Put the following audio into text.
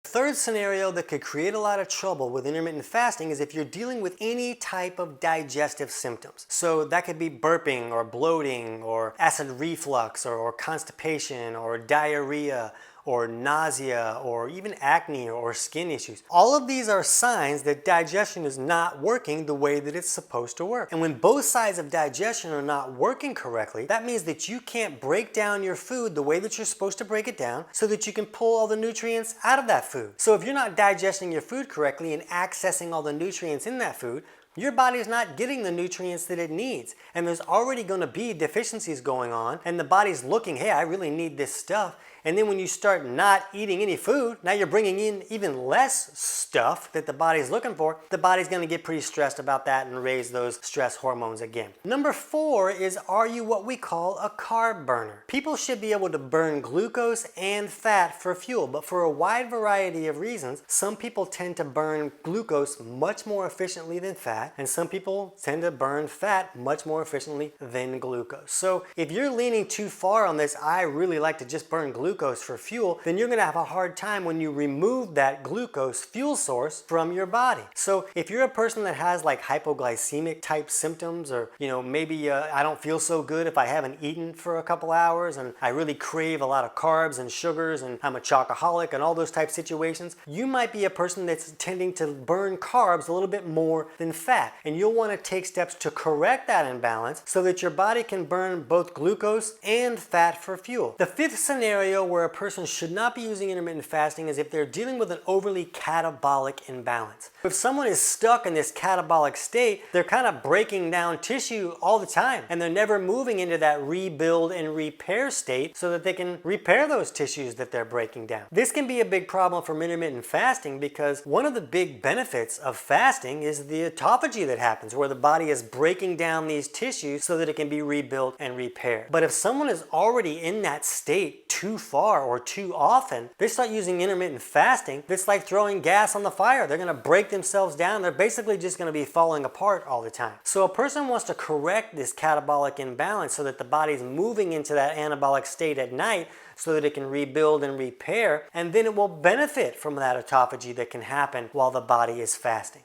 Third scenario that could create a lot of trouble with intermittent fasting is if you're dealing with any type of digestive symptoms. So that could be burping or bloating or acid reflux or constipation or diarrhea or nausea or even acne or skin issues. All of these are signs that digestion is not working the way that it's supposed to work. And when both sides of digestion are not working correctly, that means that you can't break down your food the way that you're supposed to break it down so that you can pull all the nutrients out of that food. So if you're not digesting your food correctly and accessing all the nutrients in that food, your body is not getting the nutrients that it needs. And there's already going to be deficiencies going on, and the body's looking, hey, I really need this stuff. And then when you start not eating any food, now you're bringing in even less stuff that the body's looking for. The body's going to get pretty stressed about that and raise those stress hormones again. Number 4 is, are you what we call a carb burner? People should be able to burn glucose and fat for fuel, but for a wide variety of reasons, some people tend to burn glucose much more efficiently than fat, and some people tend to burn fat much more efficiently than glucose. So if you're leaning too far on this, I really like to just burn glucose for fuel, then you're going to have a hard time when you remove that glucose fuel source from your body. So if you're a person that has like hypoglycemic type symptoms, or maybe I don't feel so good if I haven't eaten for a couple hours and I really crave a lot of carbs and sugars and I'm a chocoholic and all those type situations, you might be a person that's tending to burn carbs a little bit more than fat, and you'll want to take steps to correct that imbalance so that your body can burn both glucose and fat for fuel. The fifth scenario where a person should not be using intermittent fasting is if they're dealing with an overly catabolic imbalance. If someone is stuck in this catabolic state, they're kind of breaking down tissue all the time, and they're never moving into that rebuild and repair state so that they can repair those tissues that they're breaking down. This can be a big problem for intermittent fasting because one of the big benefits of fasting is the autophagy that happens, where the body is breaking down these tissues so that it can be rebuilt and repaired. But if someone is already in that state too far or too often, they start using intermittent fasting, it's like throwing gas on the fire. They're going to break themselves down. They're basically just going to be falling apart all the time. So a person wants to correct this catabolic imbalance so that the body's moving into that anabolic state at night so that it can rebuild and repair, and then it will benefit from that autophagy that can happen while the body is fasting.